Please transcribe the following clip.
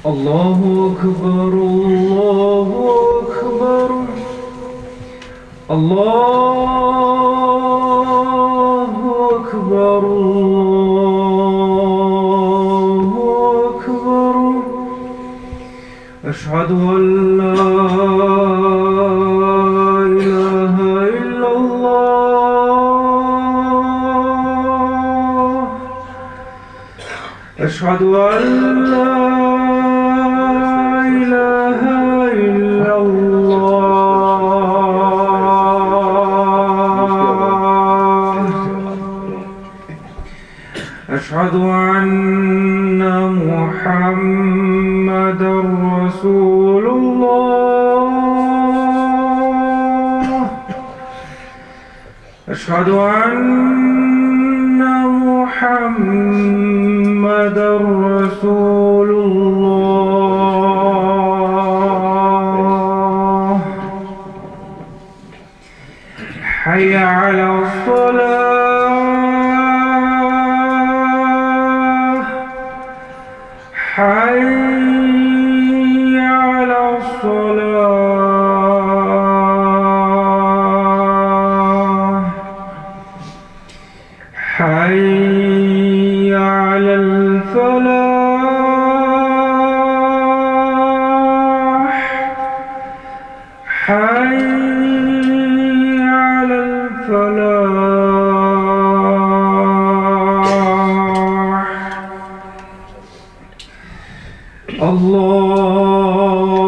الله أكبر الله أكبر الله أكبر الله أكبر أشهد أن لا إله إلا الله أشهد أن لا إله إلا الله أشهد أن محمدًا رسول الله أشهد أن محمدًا رسول الله حي على الصلاة حي على الصلاة حي على الفلاح حي على الفلاح الله